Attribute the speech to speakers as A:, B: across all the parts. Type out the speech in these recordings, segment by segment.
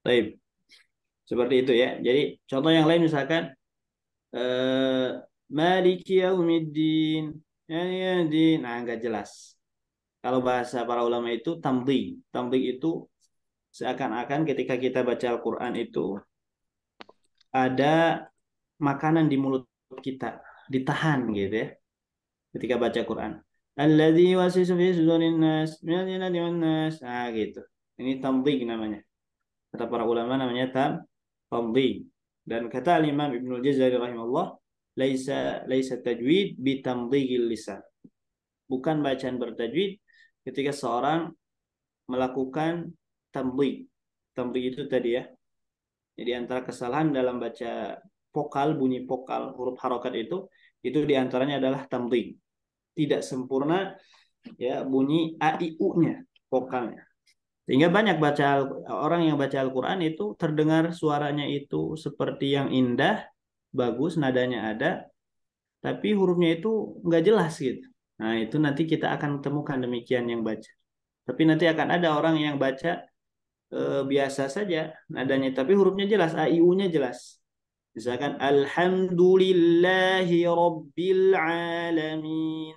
A: Baik, seperti itu ya. Jadi contoh yang lain misalkan Maliki yaumiddin. Ya, din. Nah, nggak jelas. Kalau bahasa para ulama itu tamdhi. Tamdhi itu seakan-akan ketika kita baca Al-Quran itu ada makanan di mulut kita, ditahan gitu ya, ketika baca Quran. Alladzi yuwaswisu fi sudurin nas minal jinnati wan nas. Nah, gitu. Ini tamdhi namanya. Kata para ulama namanya tamdhi. Dan kata Imam Ibnul Jazari rahimahullah, laisa tajwid bi tamdhil lisan. Bukan bacaan bertajwid ketika seorang melakukan tamdhi. Tamdhi itu tadi ya. Jadi antara kesalahan dalam baca vokal, bunyi vokal, huruf harokat itu diantaranya adalah tamdhi. Tidak sempurna ya bunyi a i u-nya, vokalnya. Sehingga banyak orang yang baca Al-Quran itu terdengar suaranya itu seperti yang indah, bagus, nadanya ada, tapi hurufnya itu nggak jelas gitu. Nah itu nanti kita akan temukan demikian yang baca. Tapi nanti akan ada orang yang baca biasa saja nadanya, tapi hurufnya jelas, a i u-nya jelas. Misalkan Alhamdulillahi Rabbil Alamin.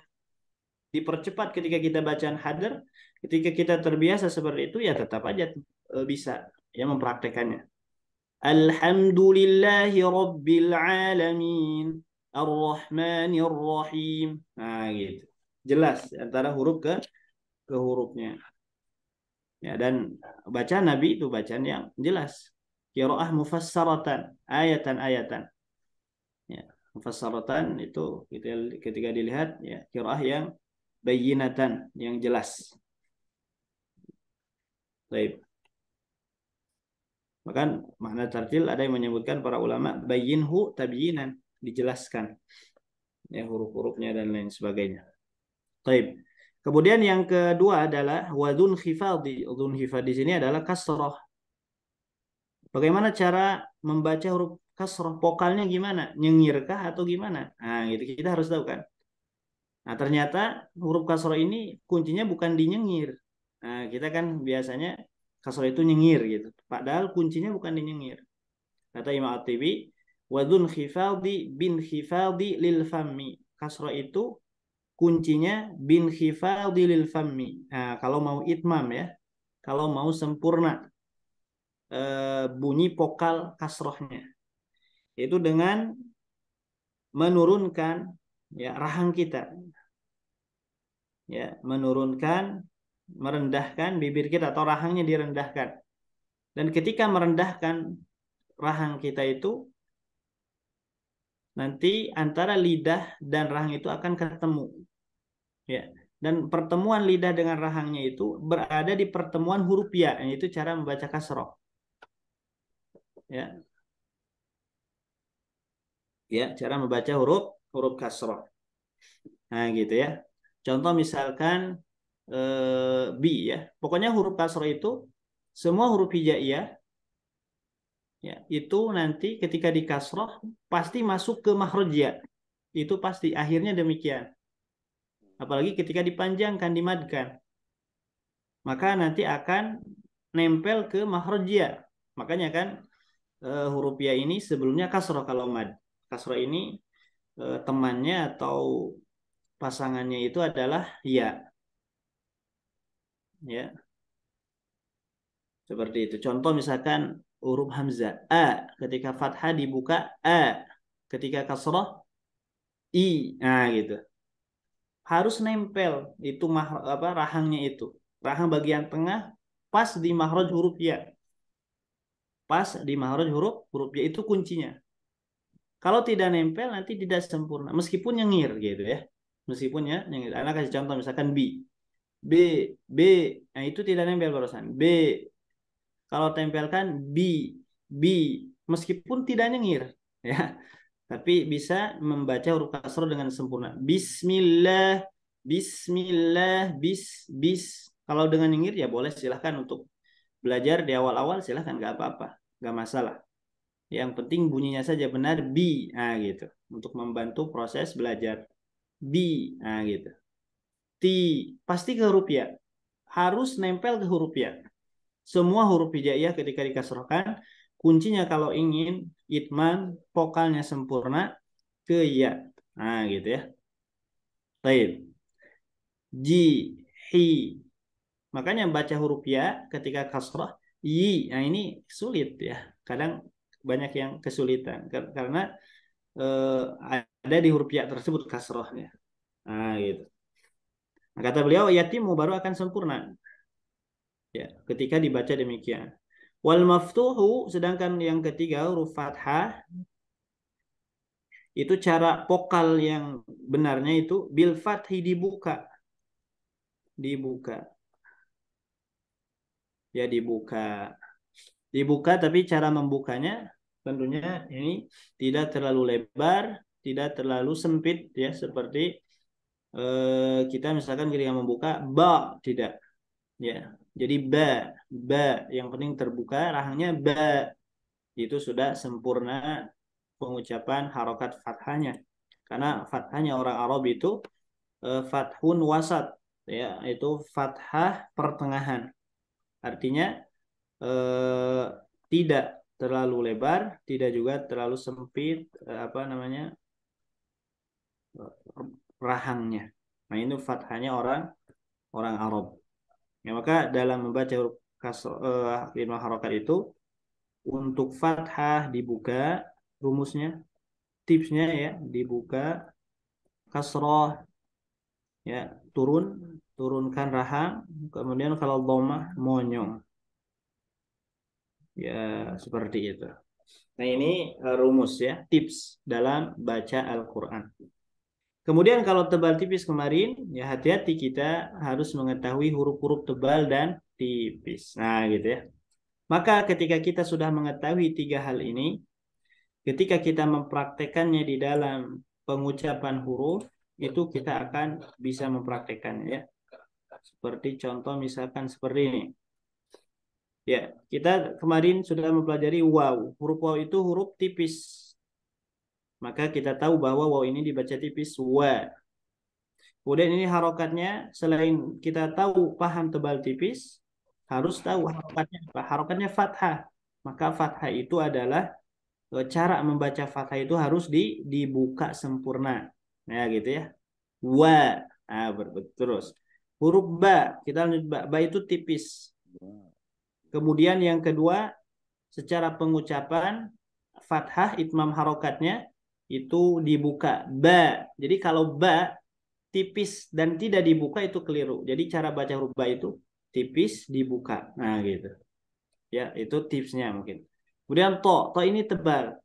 A: Dipercepat ketika kita bacaan hadar, ketika kita terbiasa seperti itu ya tetap aja bisa ya mempraktekannya. Alhamdulillahi Rabbil Alamin Ar-Rahmanir Rahim. Nah gitu. Jelas antara huruf ke hurufnya. Ya, dan bacaan Nabi itu bacaan yang jelas. Qiraah mufassaratan, ayatan-ayatan. Ya, mufassaratan itu ketika dilihat ya qiraah yang bayyinatan, yang jelas. Baik. Maka makna tartil ada yang menyebutkan para ulama bayyinhu tabyinan, dijelaskan ya huruf-hurufnya dan lain sebagainya. Baik. Kemudian yang kedua adalah wadun khifadi. Wadun khifad di sini adalah kasroh. Bagaimana cara membaca huruf kasroh? Vokalnya gimana? Nyengirkah atau gimana? Nah, gitu kita harus tahu kan. Nah, ternyata huruf kasroh ini kuncinya bukan di nyengir. Nah, kita kan biasanya kasroh itu nyengir gitu. Padahal kuncinya bukan di nyengir. Kata Imam At-Tibi, wadun khifaldi bin khifaldi lil fammi. Kasroh itu kuncinya bin khifaldi lil fammi. Nah, kalau mau itmam ya, kalau mau sempurna bunyi vokal kasrohnya, yaitu dengan menurunkan ya rahang kita, ya menurunkan, merendahkan bibir kita atau rahangnya direndahkan. Dan ketika merendahkan rahang kita itu nanti antara lidah dan rahang itu akan ketemu ya, dan pertemuan lidah dengan rahangnya itu berada di pertemuan huruf ya, yaitu cara membaca kasroh ya, ya cara membaca huruf huruf kasroh. Nah gitu ya, contoh misalkan bi ya, pokoknya huruf kasroh itu semua huruf hijaiyah ya, itu nanti ketika di kasroh pasti masuk ke makhraj ya, itu pasti akhirnya demikian. Apalagi ketika dipanjangkan, dimadkan, maka nanti akan nempel ke makhrajnya. Makanya kan huruf ya ini sebelumnya kasroh kalau mad. Kasroh ini temannya atau pasangannya itu adalah ya, ya seperti itu. Contoh misalkan huruf hamzah a, ketika fathah dibuka a, ketika kasroh i, nah gitu. Harus nempel itu rahangnya itu, rahang bagian tengah pas di makhraj huruf ya, pas di makhraj huruf huruf ya itu kuncinya. Kalau tidak nempel nanti tidak sempurna meskipun nyengir gitu ya. Meskipun ya nyengir. Anak kasih contoh misalkan B, B, nah itu tidak nempel barusan. B, kalau tempelkan B, meskipun tidak nyengir ya. Tapi bisa membaca huruf kasroh dengan sempurna. Bismillah, Bismillah, bis. Kalau dengan nyengir ya boleh, silahkan untuk belajar di awal-awal, silahkan nggak apa-apa, nggak masalah. Yang penting bunyinya saja benar bi, nah gitu. Untuk membantu proses belajar bi, nah gitu. Ti pasti ke huruf ya, harus nempel ke huruf ya. semua huruf hijaiyah ketika dikasrohkan, kuncinya kalau ingin itman vokalnya sempurna ke ya. Nah, gitu ya. Baik. Ji, hi. Makanya baca huruf ya ketika kasroh, yi. Nah, ini sulit ya. Kadang banyak yang kesulitan karena ada di huruf ya tersebut kasrohnya. Nah, gitu. Nah, kata beliau, yatimu baru akan sempurna. Ya, ketika dibaca demikian. Wal maftuhu, sedangkan yang ketiga huruf fathah, itu cara vokal yang benarnya itu bil fathi dibuka. Dibuka. Ya, dibuka. Dibuka, tapi cara membukanya tentunya ini tidak terlalu lebar, tidak terlalu sempit ya, seperti kita misalkan ketika membuka ba, tidak. Ya, jadi ba, ba yang penting terbuka, rahangnya ba, itu sudah sempurna pengucapan harokat fathahnya. Karena fathahnya orang Arab itu fathun wasat, ya, itu fathah pertengahan. Artinya eh, tidak terlalu lebar, tidak juga terlalu sempit, apa namanya, rahangnya. Nah, ini fathahnya orang orang Arab. Ya, maka dalam membaca huruf lima harokat itu, untuk fathah dibuka, rumusnya, tipsnya ya, dibuka, kasroh ya, turunkan rahang, kemudian kalau dhammah monyong, ya, seperti itu. Nah, ini rumus ya, tips dalam baca Al-Quran. Kemudian kalau tebal tipis kemarin, ya hati-hati, kita harus mengetahui huruf-huruf tebal dan tipis. Nah, gitu ya. Maka ketika kita sudah mengetahui tiga hal ini, ketika kita mempraktekannya di dalam pengucapan huruf, itu kita akan bisa mempraktekannya ya. Seperti contoh misalkan seperti ini. Ya, kita kemarin sudah mempelajari waw. Huruf waw itu huruf tipis. Maka kita tahu bahwa waw ini dibaca tipis wa. Kemudian ini harokatnya, selain kita tahu paham tebal tipis, harus tahu harokatnya apa. Harokatnya fathah. Maka fathah itu adalah cara membaca fathah itu harus dibuka sempurna. Nah, gitu ya. Wa. Nah, terus. Huruf ba, kita lanjut ba. Ba itu tipis. Kemudian yang kedua, secara pengucapan fathah itmam harokatnya itu dibuka ba. Jadi kalau ba tipis dan tidak dibuka itu keliru. Jadi cara baca huruf ba itu tipis dibuka. Nah, gitu. Ya, itu tipsnya mungkin. Kemudian to ini tebal,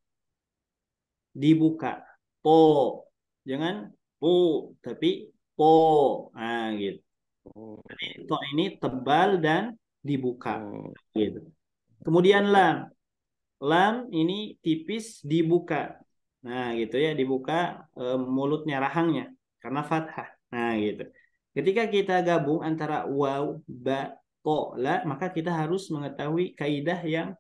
A: dibuka. Po. Jangan po, tapi po. Nah, gitu. Jadi to ini tebal dan dibuka. Gitu. Kemudian lam. Lam ini tipis dibuka. Nah, gitu ya, dibuka mulutnya, rahangnya karena fathah. Nah, gitu. Ketika kita gabung antara waw, ba, to, la, maka kita harus mengetahui kaidah yang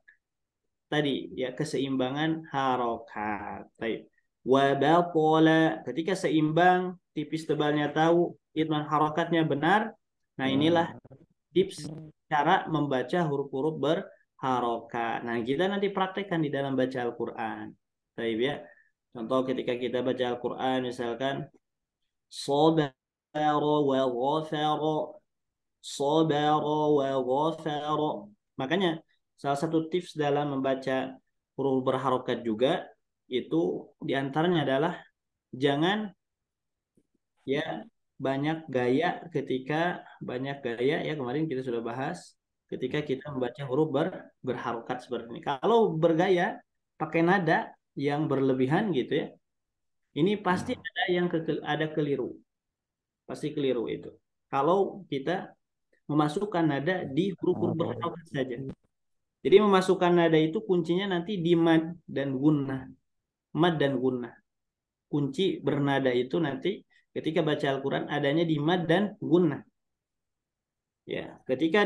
A: tadi ya, keseimbangan harokat. Baik. Wa batola, ketika seimbang, tipis tebalnya tahu, itman harokatnya benar. Nah, inilah tips cara membaca huruf-huruf berharokat. Nah, kita nanti praktekkan di dalam baca Al-Quran. Baik ya. Contoh ketika kita baca Al-Quran, misalkan sabara wa ghafara, sabara wa ghafara. Makanya salah satu tips dalam membaca huruf berharokat juga itu diantaranya adalah jangan ya banyak gaya, ketika banyak gaya ya, kemarin kita sudah bahas ketika kita membaca huruf berharokat seperti ini. Kalau bergaya pakai nada yang berlebihan gitu ya, ini pasti ada yang ada keliru, pasti keliru itu. Kalau kita memasukkan nada di huruf-huruf berharokat saja. Jadi memasukkan nada itu kuncinya nanti di mad dan gunnah. Mad dan gunnah. Kunci bernada itu nanti ketika baca Al-Quran adanya di mad dan gunnah. Ya, ketika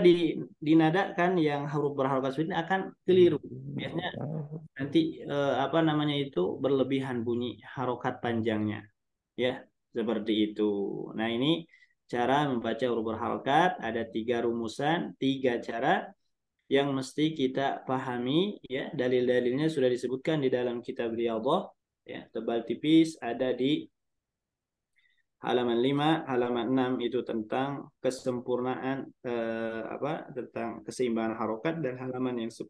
A: dinadakan yang huruf berharokat sulit akan keliru. Biasanya nanti apa namanya itu berlebihan bunyi harokat panjangnya. Ya, seperti itu. Nah, ini cara membaca huruf berharokat, ada tiga rumusan, tiga cara. yang mesti kita pahami, ya. Dalil-dalilnya sudah disebutkan di dalam kitab Riyadhah, ya. Tebal tipis ada di halaman 5, halaman 6 itu tentang kesempurnaan tentang keseimbangan harokat, dan halaman yang 10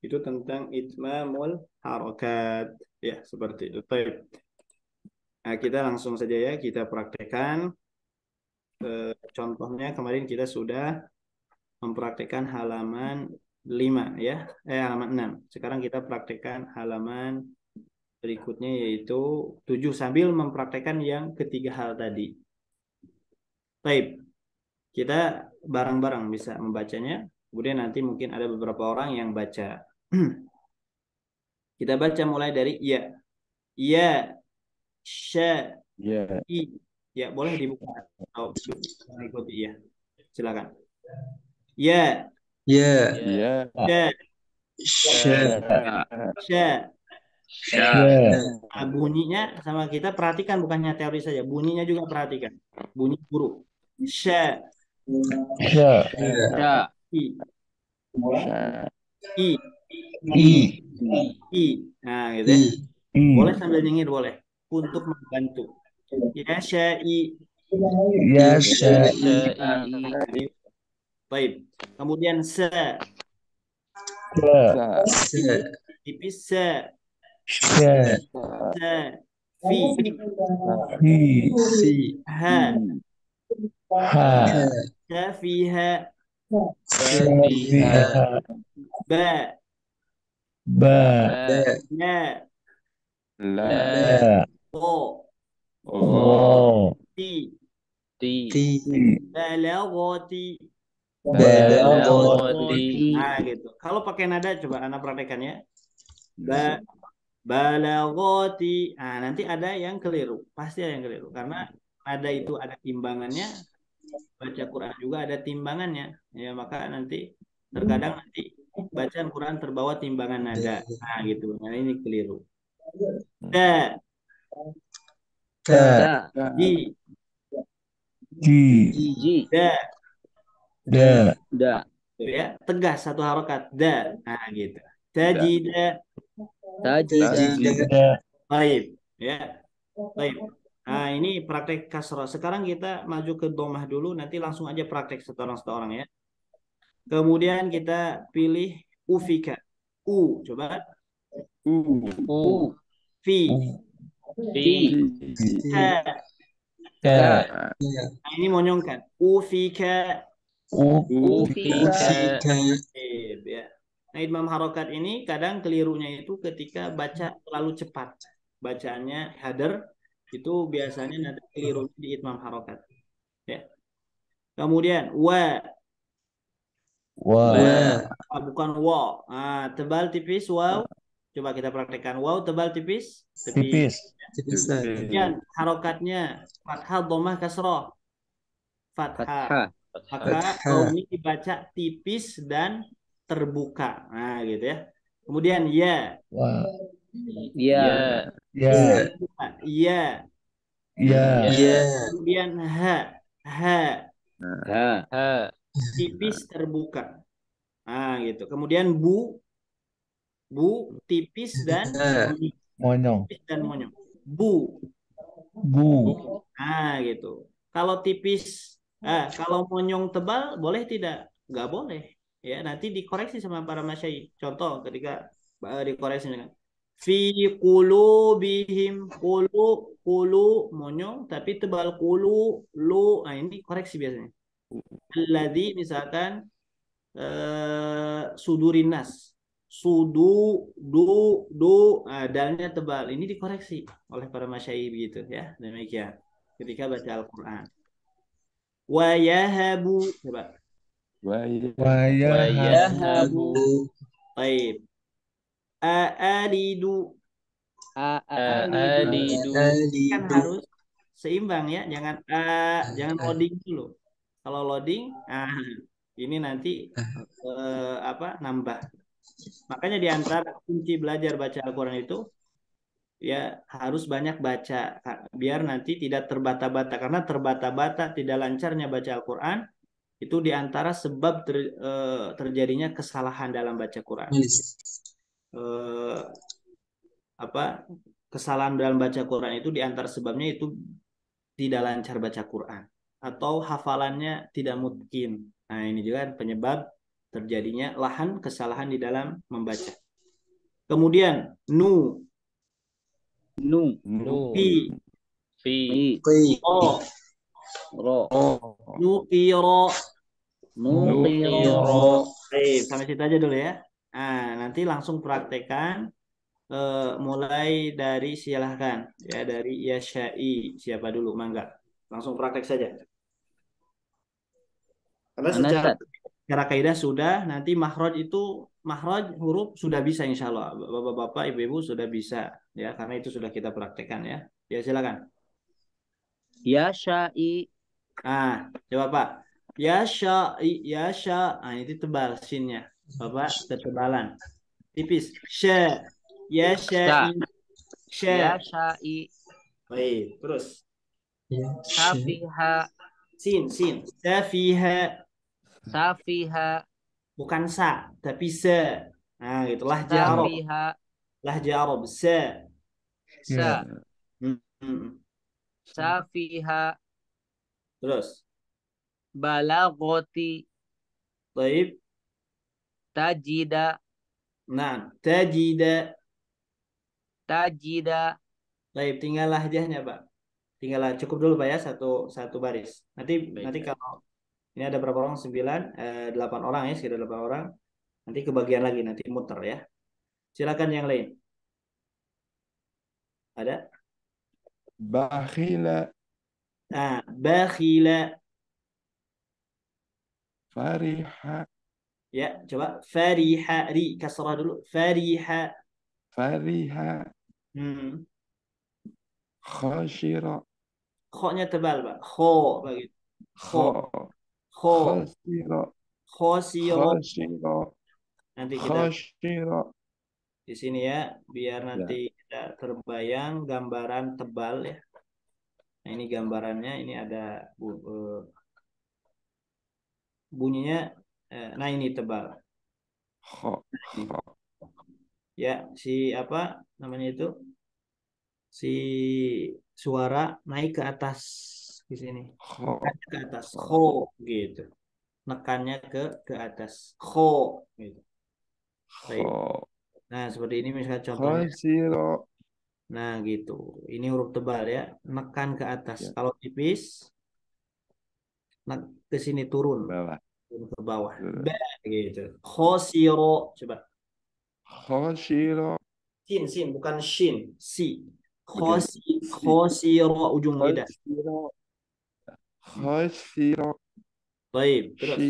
A: itu tentang itmamul harokat, ya, seperti itu. Baik. Nah, kita langsung saja ya, kita praktekkan. Contohnya kemarin kita sudah mempraktekkan halaman 5 ya, halaman 6. Sekarang kita praktekkan halaman berikutnya yaitu 7 sambil mempraktekkan yang ketiga hal tadi. Baik, kita bareng-bareng bisa membacanya. Kemudian nanti mungkin ada beberapa orang yang baca. Kita baca mulai dari ya. Ya, sya,
B: Ya.
A: i. Ya, boleh dibuka atau ikuti ya. Silakan. Ya,
C: Ya,
B: Ya.
A: sya,
C: sya,
A: sya.
B: Ya.
A: Nah, bunyinya sama kita perhatikan, bukannya teori saja, bunyinya juga perhatikan. Bunyi huruf. Sya,
B: Sya.
C: ya,
A: i,
B: Sya.
A: i,
B: I.
A: i. Nah, gitu ya.
C: i,
A: Boleh sambil nyengir, boleh. Untuk membantu. Ya, sya, i.
B: Ya.
C: sya,
A: Baik. Kemudian se,
B: Sya.
C: sya,
A: tipis se,
B: Sya.
A: se, fi,
B: Fi.
C: fi,
A: ha,
B: Ha.
A: sya, fiha,
B: Fiha.
A: ba,
B: Ba.
A: ya,
B: La.
A: o,
B: Ro.
A: ti,
C: ti,
A: balagoti.
C: balagati,
A: Nah, gitu. Kalau pakai nada, coba Anda praktekkan ya. Ba, balagoti. Nah, nanti ada yang keliru. Pasti ada yang keliru. Karena nada itu ada timbangannya. Baca Quran juga ada timbangannya. Ya, maka nanti terkadang nanti bacaan Quran terbawa timbangan nada. Nah, gitu. Nah, ini keliru. Da,
C: ta,
A: ji,
B: Ji.
A: da.
B: Da.
A: Tuh ya, tegas satu harokat. Da. Nah, gitu. Tajida.
C: tajida,
B: Da.
A: Baik. Ya. Baik. Nah, ini praktek kasroh. Sekarang kita maju ke domah dulu, nanti langsung aja praktek setorang-setorang ya. Kemudian kita pilih ufika. Coba.
C: u,
A: Fi.
C: fi,
A: Ka.
B: Ka.
C: ya,
A: Nah, ini monyongkan. Ufika.
C: ufika,
A: Ya. Nah, idmam harokat ini kadang kelirunya itu ketika baca terlalu cepat. Bacaannya hader, itu biasanya nanti keliru di idmam harokat. Ya. Kemudian
B: Wa.
C: wa,
A: bukan wow. Ah, tebal tipis wow. Coba kita praktekkan wow tebal tipis.
B: Tipis.
C: tipis,
A: Kemudian harokatnya fathah, dhammah, kasroh. Fathah. Maka wow
C: fathah,
A: ini dibaca tipis dan terbuka. Nah, gitu ya. Kemudian ya.
B: Wa.
C: ya,
B: Ya.
A: Ya.
B: Ya.
C: ya,
A: Kemudian
C: ha,
A: tipis terbuka. Nah, gitu. Kemudian bu tipis dan
C: ha,
A: monyong.
B: Monyong.
A: Tipis dan monyong. Bu.
B: Bu.
A: Nah, gitu. Kalau tipis, kalau monyong tebal boleh tidak? Nggak boleh. Ya, nanti dikoreksi sama para masyayikh. Contoh ketika dikoreksi dengan fi qulubihim, qulu monyong tapi tebal, lu. Nah, ini koreksi biasanya. Alladzi misalkan sudurinas. Sudu, du, du, dalnya tebal. Ini dikoreksi oleh para masyayikh begitu ya. Demikian ketika baca Al-Quran. Wa yahabu. Coba.
B: Wa.
C: yahabu,
A: Baik. A'alidu. Kan
C: alidu,
A: harus seimbang ya. Jangan loading dulu. Kalau loading, ini nanti nambah. Makanya di antara kunci belajar baca Al-Quran itu ya harus banyak baca, biar nanti tidak terbata-bata, karena terbata-bata tidak lancarnya baca Al-Quran itu diantara sebab terjadinya kesalahan dalam baca Quran. Eh, apa kesalahan dalam baca Quran itu diantara sebabnya itu tidak lancar baca Quran atau hafalannya tidak mungkin. Nah, ini juga penyebab terjadinya kesalahan di dalam membaca. Kemudian
C: Nu.
A: fi
C: Fi.
A: oh
C: Ro.
A: nuqira.
C: Nuqiro.
A: Baik, sampai situ aja dulu ya. Nah, nanti langsung praktekkan mulai dari silahkan ya dari Yashai siapa dulu mangga langsung praktek saja karena
C: Mana, Ustaz?
A: secara kaidah sudah nanti makhraj huruf sudah bisa insya Allah bapak-bapak ibu-ibu sudah bisa ya karena itu sudah kita praktekkan ya silakan.
C: Yashai.
A: Coba Pak. Yashai itu tebal sinnya bapak ketebalan tipis
C: Sya.
A: Yashai
C: Yashai.
A: baik terus
C: Safiha.
A: sin safiha
C: Safiha.
A: bukan sa tapi se gitu
C: Safiha.
A: lahja Arab se
C: Sa.
A: Hmm, hmm.
C: Safiha.
A: Terus
C: Balagoti.
A: baik
C: Tajida.
A: nah tajida
C: Tajida.
A: baik tinggal lahjahnya Pak tinggal cukup dulu Pak ya satu satu baris nanti
C: Baik.
A: kalau ini ada berapa orang 8 orang ya sekitar 8 orang nanti kebagian lagi nanti muter ya silakan yang lain ada
B: Bakhila.
A: bakhila
B: Fariha.
A: ya coba fariha kasrah dulu fariha
B: Fariha. Khashira.
A: Kho-nya tebal Pak begitu kho
B: Kha.
A: kho
B: Khasira.
A: khosiro
B: Khashira.
A: nanti kita
B: Khashira.
A: di sini ya biar nanti kita terbayang gambaran tebal ya nah ini gambarannya ini ada bunyinya nah ini tebal
B: Kha. Kha.
A: ya si apa namanya itu si suara naik ke atas di sini
B: Kha.
A: nekannya ke atas
B: Kha.
A: kho gitu nekannya ke atas kho gitu baik
B: Kha.
A: nah seperti ini misalnya contohnya
B: Khasira.
A: nah gitu ini huruf tebal ya nekan ke atas
B: Ya.
A: kalau tipis ke sini turun
B: Bawah.
A: ke bawah
B: Turun.
A: ba gitu khosiro coba
B: Khashira.
A: sin bukan shin si
B: Bukan. Si.
A: khosiro ujung lidah
B: Khasira. Khasira.
A: baik terus
B: Shi.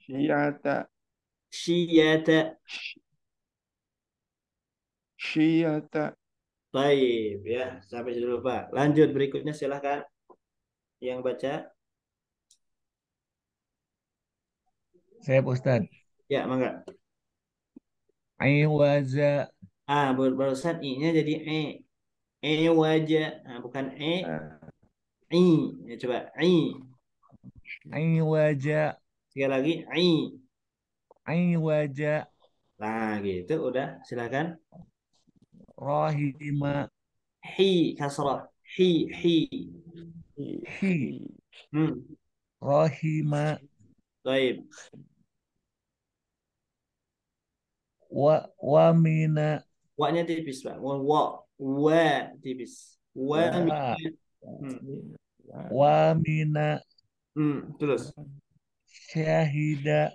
B: Shiyata.
A: syiyata
B: Shiyata.
A: baik ya sampai situ dulu Pak lanjut berikutnya silahkan yang baca
B: Saya Ustaz.
A: ya mangga
B: Aiwaza.
A: barusan i-nya jadi wajah bukan i ya coba
B: Aiwaja.
A: sekali lagi
B: Aiwaja.
A: nah gitu udah silakan
B: Rahima.
A: kasrah hi
B: Hi.
A: hmm
B: Rahima.
A: baik
B: Wamina.
A: wa-nya tipis Pak wa tipis wa
B: Wa.
A: hmm.
B: Wamina.
A: Terus
B: Syahida.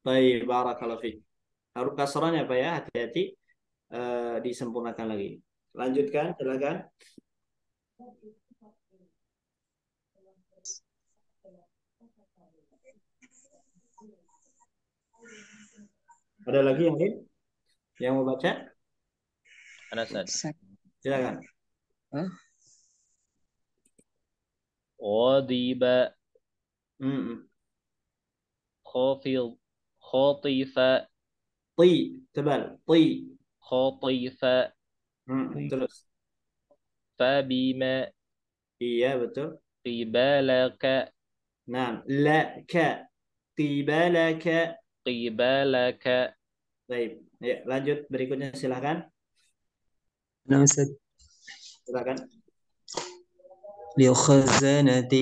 A: baik barakallahu fiik harus kasrahnya Pak ya hati-hati disempurnakan lagi lanjutkan silakan ada lagi yang lain yang mau baca
C: Ada, Ustaz.
A: silakan
C: Ghadiba. Khafid. Khatifa.
A: tebal
C: Khatifa.
A: terus
C: Fabima.
A: iya betul
C: Qibalaka.
A: nah la ka Qibalaka.
C: قبالك.
A: Baik. Ya, lanjut berikutnya silahkan.
D: نعم أستاذ.
A: Silakan.
D: للخزانة.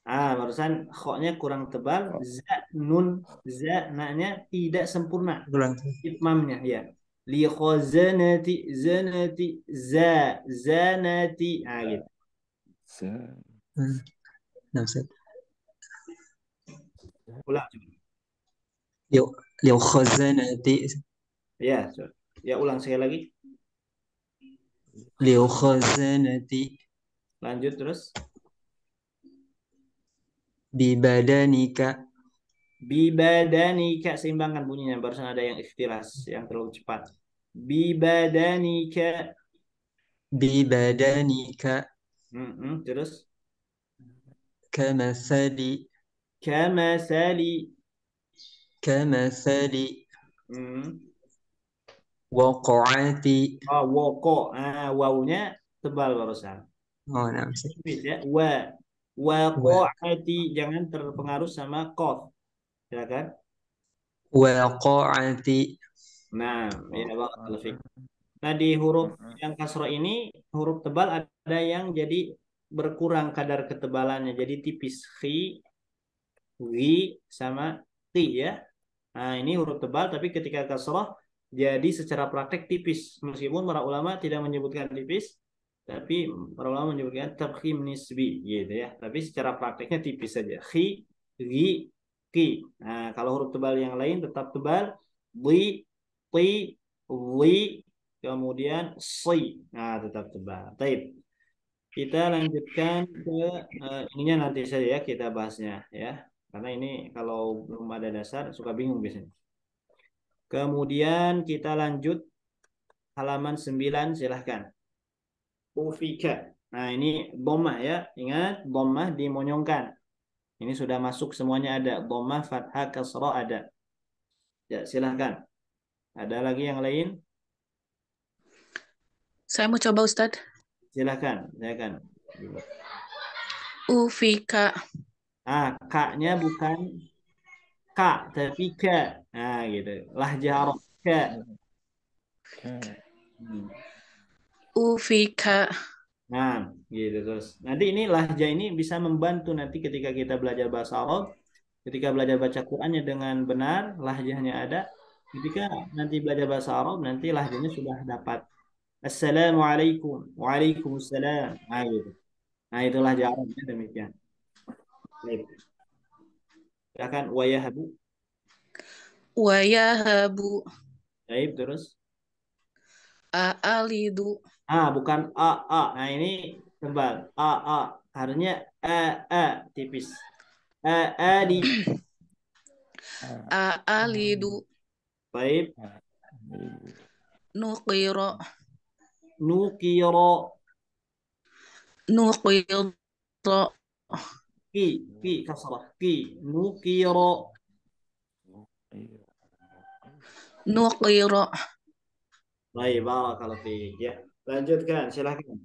A: Barusan khoknya kurang tebal, za nun za na-nya tidak sempurna
D: ulang.
A: itmamnya ya. Li khazanati zanati zanati gitu.
D: نعم أستاذ.
A: Ulang.
D: للخزانة.
A: Ya, ya ulang sekali lagi.
D: للخزانة
A: Lanjut terus.
D: ببدنك.
A: Bibadanika, seimbangkan bunyinya, barusan ada yang ikhtilas, yang terlalu cepat. Bibadanika.
D: ببدنك
A: Terus.
D: كمثل.
A: Kamasali.
D: كمثل
A: Hmm.
D: وقعت.
A: Woko. Wawunya tebal barusan.
D: نعم أستاذ.
A: Tipis ya. Waqa'ati, jangan terpengaruh sama qaf. Silakan.
D: وقعت.
A: Nah, ya barakallahu fiik. Nah, di huruf yang kasroh ini huruf tebal ada yang jadi berkurang kadar ketebalannya, jadi tipis. Khi, ri, sama ti ya. Nah, ini huruf tebal tapi ketika kasroh jadi secara praktek tipis. Meskipun para ulama tidak menyebutkan tipis, tapi para ulama menyebutkan tafkhim nisbi gitu ya. Tapi secara prakteknya tipis saja. Khi, ri, ki. Nah, kalau huruf tebal yang lain tetap tebal. Li, ti, li, kemudian si. Nah, tetap tebal. Baik. Kita lanjutkan ke ininya nanti saja ya kita bahasnya ya. Karena ini kalau belum ada dasar suka bingung biasanya. Kemudian kita lanjut halaman 9 silahkan. Ufika. Nah, ini dhammah ya. Ingat, dhammah dimonyongkan. Ini sudah masuk semuanya ada. Dhammah, fathah, kasrah ada. Ya, silahkan. Ada lagi yang lain?
E: Saya mau coba Ustadz.
A: Silahkan. Silahkan.
E: Ufika.
A: K-nya bukan K, tapi K. Nah, gitu. Lahjah Arab. K.
E: Ufika.
A: Nah, gitu terus. Nanti ini lahjah ini bisa membantu nanti ketika kita belajar bahasa Arab, ketika belajar baca Qur'annya dengan benar, lahjahnya ada. Ketika nanti belajar bahasa Arab, nanti lahjahnya sudah dapat. Assalamualaikum, waalaikumsalam. Nah, gitu. Nah, itu lahjah Arabnya demikian. Baik. Silakan wayahabu.
E: Wayahabu.
A: Baik, terus.
E: A'alidu.
A: Bukan a. Nah, ini tebal. A. Harusnya a tipis. Di.
E: A'alidu.
A: Baik.
E: Nuqiro.
A: Nukiro.
E: Nuqiro.
A: Ki kasrah. Ki. Nukiro.
E: Nuqiro.
A: Baik, barakallahu fiik ya. Lanjutkan, silahkan.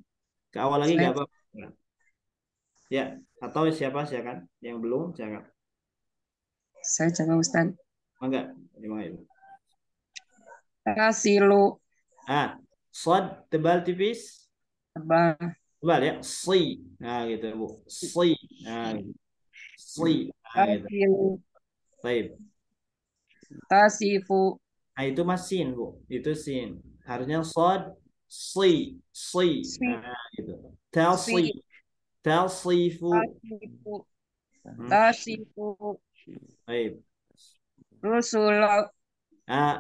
A: Ke awal lagi nggak apa-apa. Ya, atau silakan. Yang belum, jangan.
F: Saya coba Ustaz.
A: Enggak, gimana itu?
F: Tasilu.
A: Sod tebal tipis.
F: Tebal.
A: Tebal ya. Si. Nah, gitu, Bu. Si. Nah, gitu. Si. Nah, gitu.
F: Tasilu.
A: Baik.
F: Tasifu.
A: Nah, itu mas sin, Bu. Itu sin. Harusnya sod si. Nah, gitu. Tasifu.
F: Tasifu.
A: Baik.
F: Rusula.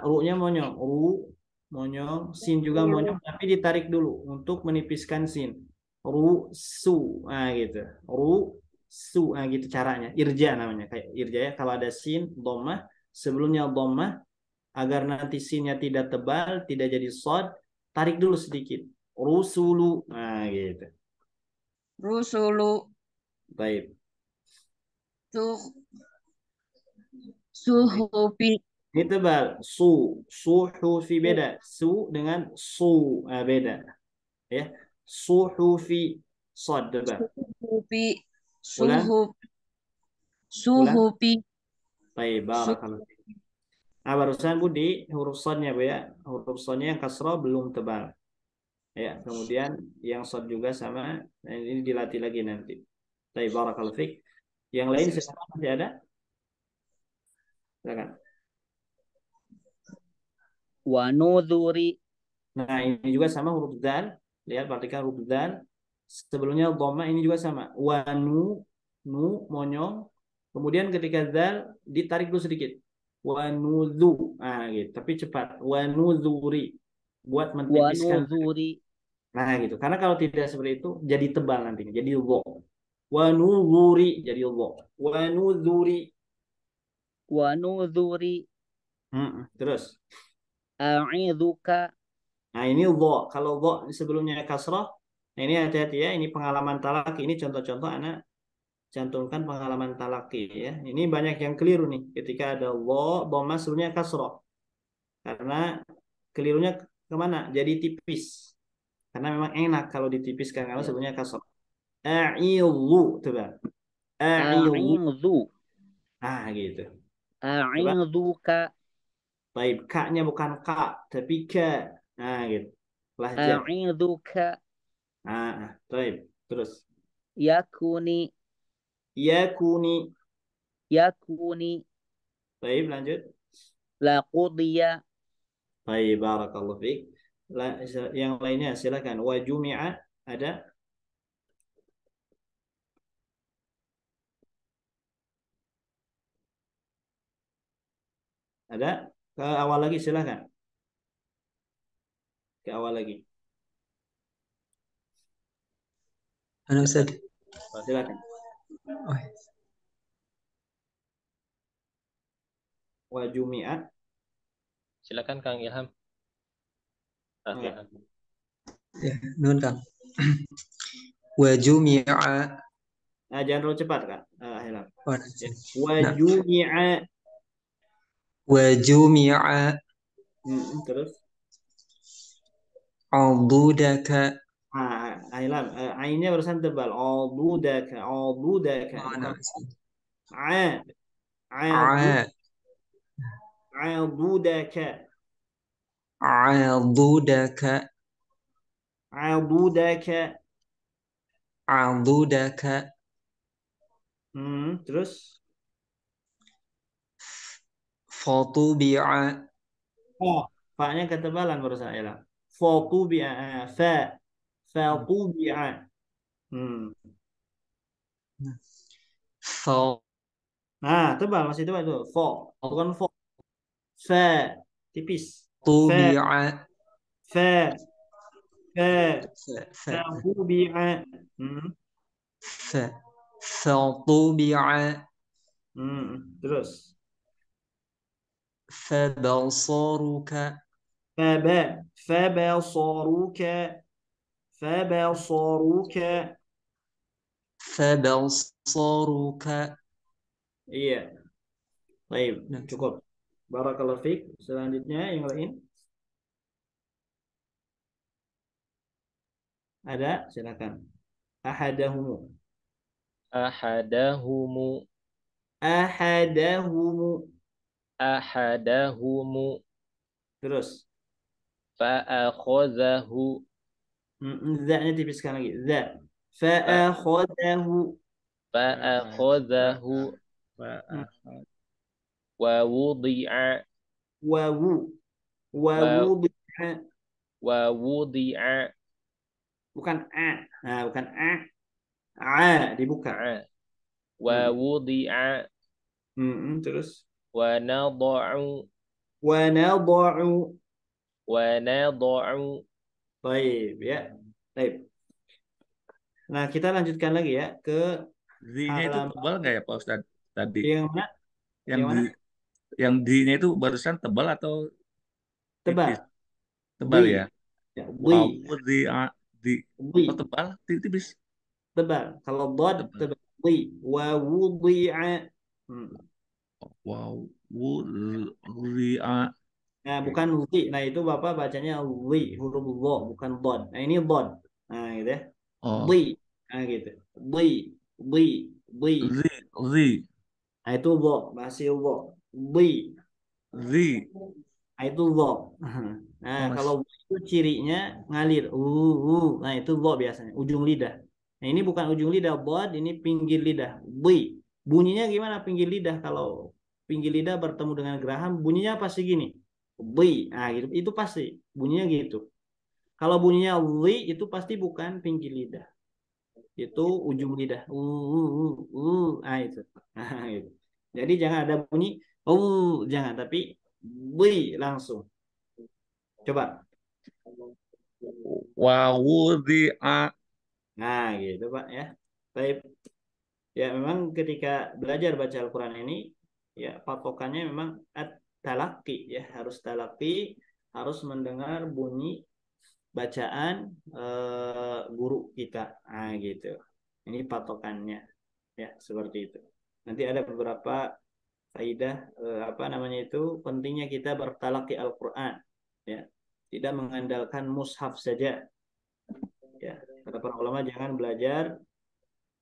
A: Ru-nya monyong. Monyong. Sin juga monyong. Tapi ditarik dulu untuk menipiskan sin. Su. Nah, gitu. Su. Nah, gitu caranya. Irja namanya. Kayak irja ya. Kalau ada sin, dhammah. Sebelumnya dhammah. Agar nanti sinnya tidak tebal. Tidak jadi shad. Tarik dulu sedikit. Rusulu. Nah, gitu.
F: Rusulu.
A: Baik.
F: Suhufi.
A: Ini tebal. Suhufi beda. Su dengan su. Beda. Ya. Suhufi. Shad tebal.
F: Suhufi.
A: Ulang. Ulang.
F: Suhufi.
A: Baik, barakallahu. Nah, barusan Bu di huruf sodnya Bu ya. Huruf sodnya yang kasroh belum tebal. Ya, kemudian yang sod juga sama. Nah, ini dilatih lagi nanti. Baik, barakallahu fiik. Yang lain silakan, masih ada? Silakan.
G: Wa nudhuri.
A: Nah, ini juga sama huruf dzal. Lihat, perhatikan huruf dzal. Sebelumnya dhamma ini juga sama. Wanu, nu, monyong. Kemudian ketika dzal ditarik dulu sedikit. Wanudhu. Nah, gitu. Tapi cepat. Wanudhuri. Buat
G: Wa
A: mentipiskan.
G: nudhuri.
A: Nah, gitu. Karena kalau tidak seperti itu, jadi tebal nantinya. Jadi dho. Wanudhuri. Jadi dho. Wanudhuri.
G: Wa nudhuri.
A: Terus.
G: A'idzuka.
A: Nah, ini dho. Kalau dho sebelumnya kasrah. Nah, ini hati-hati ya. Ini pengalaman talaki. Ini contoh-contoh anak cantumkan pengalaman talaki ya. Ini banyak yang keliru nih. Ketika ada dho, dhamma sebelumnya kasrah. Karena kelirunya kemana? Jadi tipis. Karena memang enak kalau ditipiskan. Karena sebelumnya kasrah. A'idzu. Coba. A'idzu.
G: A'idzu.
A: Nah, gitu. Coba.
G: A'idzuka.
A: Baik, ka-nya bukan ka, tapi ka. Nah, gitu. Lahjah.
G: A'idzuka.
A: Baik. Terus.
G: Yakuni.
A: Yakuni.
G: Yakuni.
A: Baik, lanjut.
G: Laqudiya.
A: Baik, barakallahu fiik. Yang lainnya silakan. Wa jumi'a ada? Ada? Ke awal lagi silakan. Ke awal lagi.
D: Mana Ustaz?
A: Silakan.
D: Oh,
A: Wa jumi'a.
C: Silakan Kang Ilham.
A: Ya.
D: ya, nun Kang. Wa jumi'a.
A: Nah, jangan terlalu cepat, Kak. Hilal.
D: Oh,
A: Wa
D: nah.
A: jumi'a.
D: Wa jumi'a
A: Terus.
D: adudaka.
A: Hilal. Ainnya barusan tebal. Adudaka. Adudaka.
D: Oh, nah.
A: Adudaka.
D: Adudaka.
A: Adudaka.
D: Adudaka.
A: Terus.
D: Fatubi'a.
A: Oh, fa-nya ketebalan barusan Hilal. Fatubi'a. Fatubi'a.
D: Fa.
A: Nah, tebal, masih tebal itu. Fo, bukan fo. Fa, tipis.
D: Tubi'a.
A: Fa, fa,
D: Fa.
A: fatubi'a.
D: Fa. Fatubi'a.
A: Terus.
D: Fabasaruka.
A: Fabasaruka. Fabasaruka.
D: Fabasaruka.
A: Iya. Baik,
D: Nah.
A: cukup. Barakallahu fiik. Selanjutnya yang lain. Ada? Silakan. Ahadahumu.
C: Ahadahumu.
A: Ahadahumu.
C: Ahadahumu.
A: Terus.
C: Fa'akhozahu.
A: Za-nya tipiskan lagi. Za. Fa'akhozahu.
C: Fa'akhozahu. Wa wudi'a.
A: Wawu. Wawudi'a.
C: Wa wudi'a.
A: Bukan a. Nah, bukan a. A dibuka.
C: Wa wudi'a.
A: Terus.
C: Wa nada'u.
A: Wa nada'u.
C: Wa nada'u.
A: Baik, ya. Baik. Nah, kita lanjutkan lagi ya ke
B: Z-nya itu tebal nggak ya Pak Ustadz tadi?
A: yang mana?
B: Yang D-nya itu barusan tebal atau
A: Tebal.
B: tipis? Tebal
A: Di.
B: ya.
A: Ya,
B: Wow,
A: di.
B: oh tebal, tipis.
A: Tebal. Kalau dod tebal. Di. Wa wudi'a.
B: Wow, wudi'a.
A: Nah, bukan zi. Nah, itu Bapak bacanya zi, huruf dho, bukan dod. Nah, ini dod. Nah, gitu ya.
B: Oh.
A: Zi. Nah, gitu. Zi.
B: Z.
A: Nah, itu wo, masih wo. Bi.
B: zi,
A: Nah, itu wo. Nah,
B: mas,
A: kalau wo itu cirinya ngalir. Nah, itu wo biasanya. Ujung lidah. Nah, ini bukan ujung lidah. Bod, ini pinggir lidah. Bi. Bunyinya gimana pinggir lidah? Kalau pinggir lidah bertemu dengan geraham, bunyinya pasti gini. Bi. Nah, gitu. Itu pasti. Bunyinya gitu. Kalau bunyinya li, itu pasti bukan pinggir lidah. Itu ujung lidah. Ah itu. Nah, gitu. Jadi jangan ada bunyi jangan, tapi bui langsung. Coba.
B: wa wudi'a,
A: Nah, gitu Pak ya. Baik. Ya memang ketika belajar baca Al-Qur'an ini ya patokannya memang at-talaqi ya, harus talaqi, harus mendengar bunyi bacaan guru kita. Nah, gitu. Ini patokannya ya, seperti itu. Nanti ada beberapa faidah apa namanya itu pentingnya kita bertalaki Al-Qur'an ya. Tidak mengandalkan mushaf saja ya. Kata para ulama jangan belajar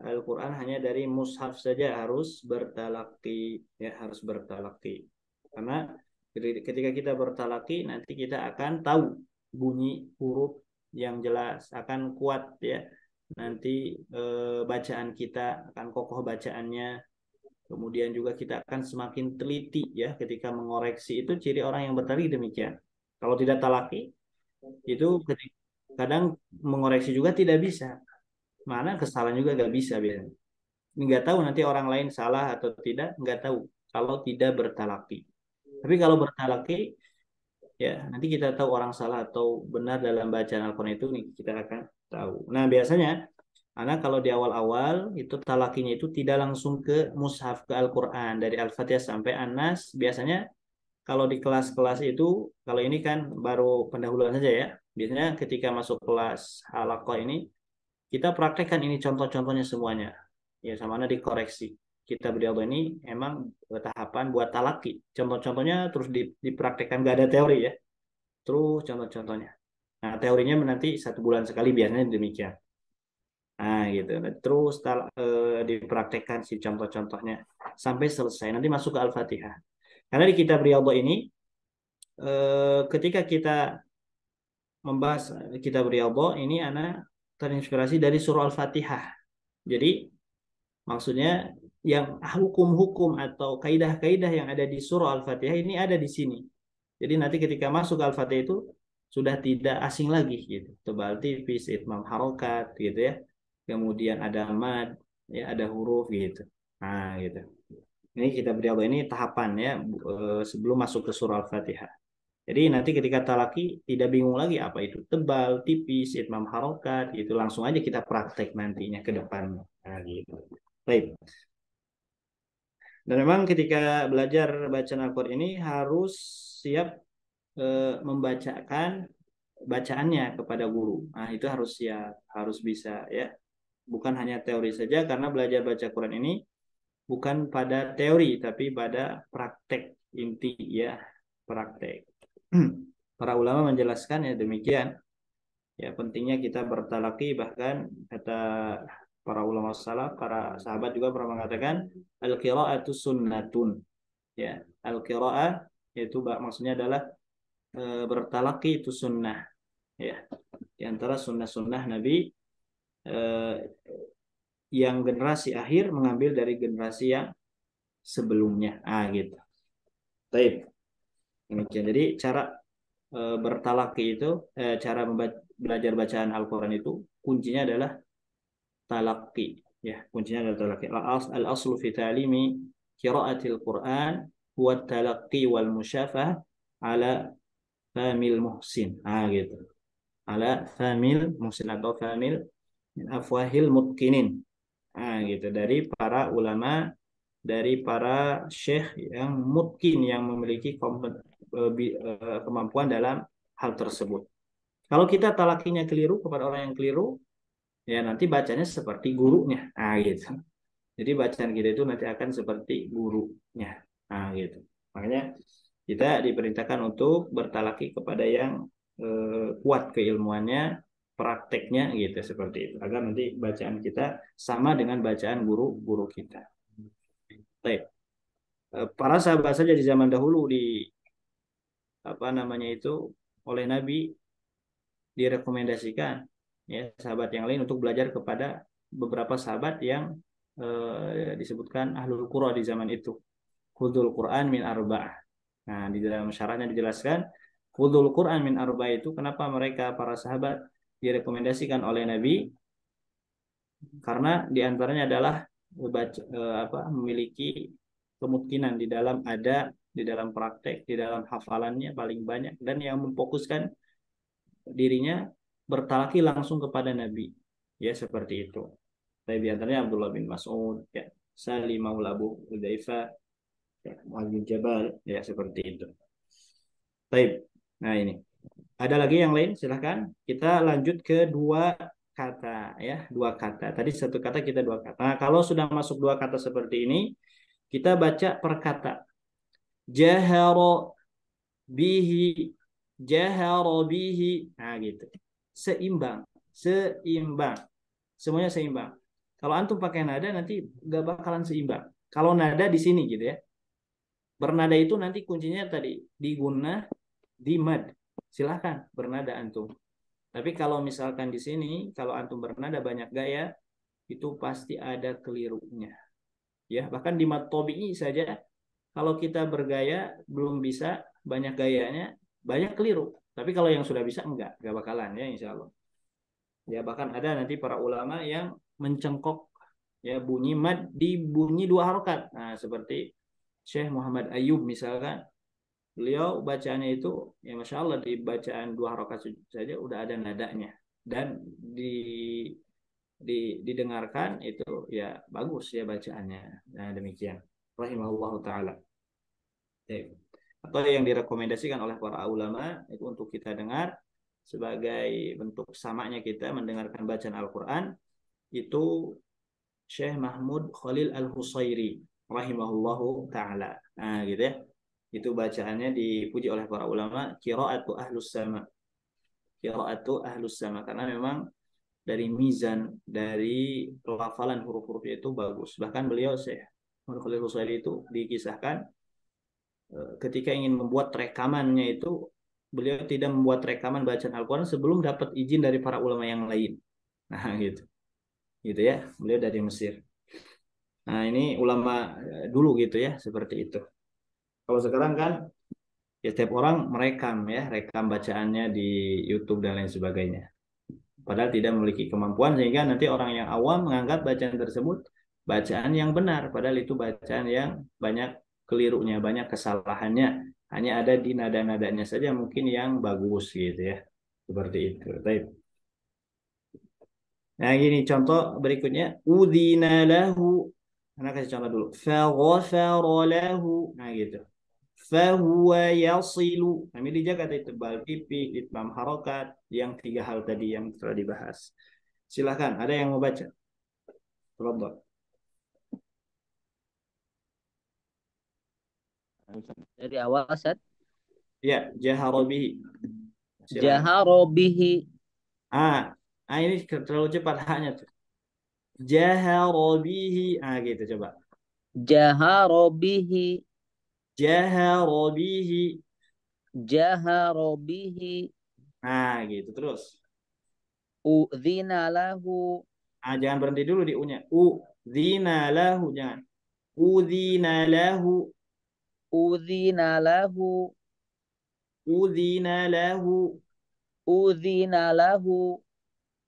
A: Al-Qur'an hanya dari mushaf saja, harus bertalaki ya, harus bertalaki. Karena ketika kita bertalaki nanti kita akan tahu bunyi huruf yang jelas, akan kuat ya. Nanti bacaan kita akan kokoh bacaannya. Kemudian juga kita akan semakin teliti ya ketika mengoreksi, itu ciri orang yang bertalaki demikian. Kalau tidak talaki itu kadang mengoreksi juga tidak bisa. Mana kesalahan juga nggak bisa biasanya. Nggak tahu nanti orang lain salah atau tidak, nggak tahu kalau tidak bertalaki. Tapi kalau bertalaki ya nanti kita tahu orang salah atau benar dalam bacaan Al-Quran itu nih, kita akan tahu. Nah biasanya karena kalau di awal-awal itu talakinya itu tidak langsung ke mushaf, ke Al-Quran dari Al-Fatihah sampai An-Nas. Biasanya kalau di kelas-kelas itu, kalau ini kan baru pendahuluan saja ya. Biasanya ketika masuk kelas halaqah ini kita praktekkan ini contoh-contohnya semuanya. Ya sama mana dikoreksi. Kita beliau ini emang tahapan buat talaki. Contoh-contohnya terus dipraktekkan, gak ada teori ya. Terus contoh-contohnya. Nah teorinya nanti 1 bulan sekali biasanya demikian. Nah, gitu. Terus dipraktekkan si contoh-contohnya sampai selesai. Nanti masuk ke Al-Fatihah. Karena di kitab Riyadhah ini, ketika kita membahas kitab Riyadhah ini, anak terinspirasi dari surah Al-Fatihah. Jadi, maksudnya yang hukum-hukum atau kaidah-kaidah yang ada di surah Al-Fatihah ini ada di sini. Jadi nanti ketika masuk ke Al-Fatihah itu sudah tidak asing lagi gitu. Tebal tipis, itmam harokat gitu ya. Kemudian ada mad, ya ada huruf gitu. Nah, gitu. Ini kita beri Allah ini tahapan ya sebelum masuk ke surah Al-Fatihah. Jadi nanti ketika talaki tidak bingung lagi apa itu tebal, tipis, itmam harokat, itu langsung aja kita praktek nantinya ke depan. Nah, gitu. Baik. Dan memang ketika belajar bacaan Al-Quran ini harus siap membacakan bacaannya kepada guru. Nah, itu harus siap, harus bisa ya. Bukan hanya teori saja, karena belajar baca Quran ini bukan pada teori tapi pada praktek inti ya, praktek. Para ulama menjelaskan ya demikian. Ya pentingnya kita bertalaki, bahkan kata para ulama salaf, para sahabat juga pernah mengatakan al-qira'atu sunnatun. Ya, al-qira'ah itu maksudnya adalah bertalaki itu sunnah. Ya, di antara sunnah-sunnah Nabi yang generasi akhir mengambil dari generasi yang sebelumnya. Gitu. Baik. Demikian. Jadi cara bertalaki itu, cara belajar bacaan Al-Quran itu kuncinya adalah talaki. Ya, kuncinya adalah talaki. Al-aslu fi ta'limi qiraatil Quran huwa talaqi wal musyafah ala famil muhsin. Gitu. Ala famil muhsin atau famil min afwahil mutqinin. Gitu, dari para ulama, dari para syekh yang mungkin yang memiliki kemampuan dalam hal tersebut. Kalau kita talakinya keliru kepada orang yang keliru, ya nanti bacanya seperti gurunya. Gitu. Jadi bacaan kita itu nanti akan seperti gurunya. Gitu. Makanya kita diperintahkan untuk bertalaki kepada yang kuat keilmuannya, prakteknya gitu, seperti itu, agar nanti bacaan kita sama dengan bacaan guru-guru kita. Baik. para sahabat saja di zaman dahulu di apa namanya itu oleh Nabi direkomendasikan ya sahabat yang lain untuk belajar kepada beberapa sahabat yang disebutkan ahlul qura di zaman itu. Khudul Quran min arba'ah. Nah, di dalam syarahnya dijelaskan khudul Quran min arba'ah itu kenapa mereka para sahabat direkomendasikan oleh Nabi karena diantaranya adalah memiliki kemungkinan di dalam di dalam praktek, di dalam hafalannya paling banyak dan yang memfokuskan dirinya bertalaki langsung kepada Nabi. Ya, seperti itu. Tapi di antaranya Abdullah bin Mas'ud, ya, Salim Maula Abu Hudzaifah, ya, Mu'adz bin Jabal, ya seperti itu. Baik. Nah, ini. Ada lagi yang lain? Silahkan. Kita lanjut ke dua kata ya, dua kata. Tadi satu kata kita dua kata. Nah, kalau sudah masuk dua kata seperti ini, kita baca per kata. Jahara bihi, jahara bihi. Nah, gitu. Seimbang, seimbang. Semuanya seimbang. Kalau antum pakai nada nanti gak bakalan seimbang. Kalau nada di sini gitu ya. Bernada itu nanti kuncinya tadi di gunnah, di mad. Silahkan bernada antum. Tapi kalau misalkan di sini, kalau antum bernada banyak gaya, itu pasti ada kelirunya. Ya, bahkan di mad tabi'i saja, kalau kita bergaya belum bisa banyak gayanya, banyak keliru. Tapi kalau yang sudah bisa enggak bakalan ya insya Allah. Ya bahkan ada nanti para ulama yang mencengkok ya bunyi mad di bunyi dua harokat. Nah seperti Syekh Muhammad Ayyub misalkan, beliau bacaannya itu ya masya Allah di bacaan dua harokat saja udah ada nadanya dan didengarkan itu ya bagus ya bacaannya. Nah demikian. Rahimahullah taala. Atau yang direkomendasikan oleh para ulama itu untuk kita dengar sebagai bentuk samanya kita mendengarkan bacaan Al-Quran itu Syekh Mahmud Khalil Al-Husairi rahimahullahu ta'ala. Nah gitu ya. Itu bacaannya dipuji oleh para ulama qiraatu ahlus sama. Qiraatu ahlus sama karena memang dari mizan, dari pelafalan huruf-hurufnya itu bagus. Bahkan beliau Syekh Mahmud Khalil Al-Husairi itu dikisahkan ketika ingin membuat rekamannya itu beliau tidak membuat rekaman bacaan Al-Quran sebelum dapat izin dari para ulama yang lain. Nah gitu. Gitu ya. Beliau dari Mesir. Nah ini ulama dulu gitu ya. Seperti itu. Kalau sekarang kan ya setiap orang merekam ya. Rekam bacaannya di YouTube dan lain sebagainya. Padahal tidak memiliki kemampuan sehingga nanti orang yang awam menganggap bacaan tersebut bacaan yang benar. Padahal itu bacaan yang banyak kelirunya, banyak kesalahannya. Hanya ada di nada-nadanya saja mungkin yang bagus gitu ya. Seperti itu. Baik. Nah gini contoh berikutnya. Udzina lahu. Nah kasih contoh dulu. Faghafara lahu. Nah gitu. Fahuwa yasilu. Nah ini dijaga tadi tebal tipis, itmam harokat. Yang tiga hal tadi yang telah dibahas. Silahkan. Ada yang mau baca? Tafadhol.
G: Dari awal, Ustaz.
A: Ya, jaharobihi.
G: Jaharobihi.
A: Ini terlalu cepat haknya tuh. Jaharobihi. Gitu coba.
G: Jaharobihi.
A: Jaharobihi.
G: Jaharobihi.
A: Gitu terus.
G: Udzina lahu.
A: Jangan berhenti dulu di u-nya. Udzina lahu, jangan. Udzina lahu.
G: Udzina lahu.
A: Udzina lahu.
G: Udzina lahu.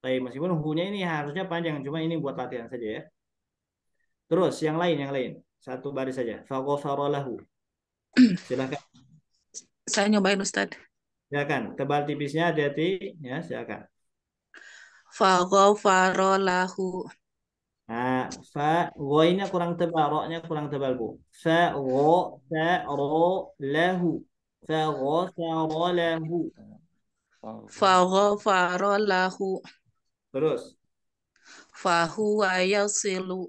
A: Baik, meskipun hu-nya ini harusnya panjang, cuma ini buat latihan saja ya. Terus yang lain. Satu baris saja. Faghafara lahu. Silakan.
E: Saya nyobain Ustadz.
A: Silakan. Tebal tipisnya hati-hati ya, silakan.
E: Faghafara lahu.
A: Gho-nya kurang tebal, ro-nya kurang tebal, Bu. Faghafara lahu. Faghafara lahu.
E: Faghafara lahu.
A: Terus.
E: Fahuwa yasilu.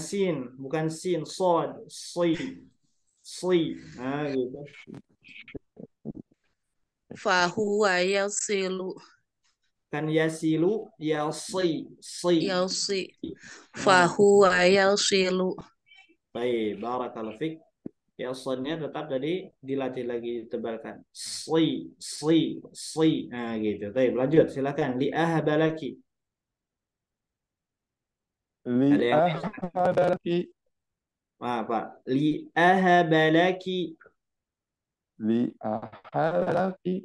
A: Sin, bukan sin, sod, si. Gitu.
E: Fahuwa yasilu.
A: Kan yasilu, si.
E: Yasi. Fahuwa yasilu.
A: Baik, barakallahu fik. ya sonnya tetap tadi dilatih lagi ditebalkan. Si. Nah gitu. Baik, lanjut silakan. Li ahabalaki. Ada yang lain?
H: li'ahabalaki
A: Pak. Li ahabalaki.
H: li'ahabalaki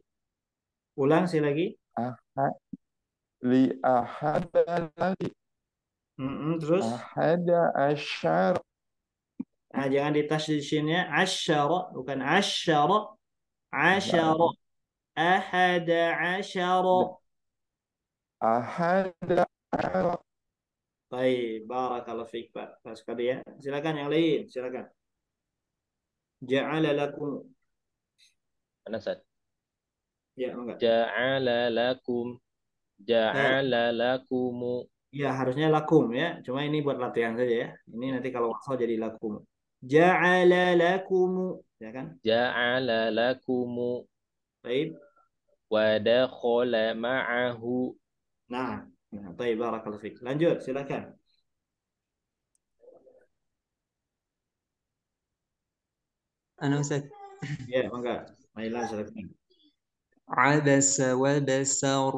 A: Ulang sekali lagi.
H: aha li'ahabalaki
A: Terus.
H: ahada asyara
A: Nah, jangan ditasydidnya asyara, bukan asyara. Asyara. Ahada asyara.
H: ahada asyara
A: Baik, barakallahu fiik, Pak. Pas sekali ya. Silakan yang lain, silakan. Ja'ala lakum.
C: Mana Ustaz?
A: Ya, enggak.
C: Ja'ala lakum. Ja'ala lakumu.
A: Ya, harusnya lakum ya. Cuma ini buat latihan saja ya. Ini nanti kalau wasal jadi lakum. Ja'ala lakum, ya kan?
C: Ja'ala lakumu.
A: Baik.
C: Wa dakhala ma'ahu.
A: Nah, baik, barakallahu fiik. Lanjut, silakan.
D: Ana Ustaz.
A: Ya, enggak. Baiklah, silakan.
D: Abasa wa basar.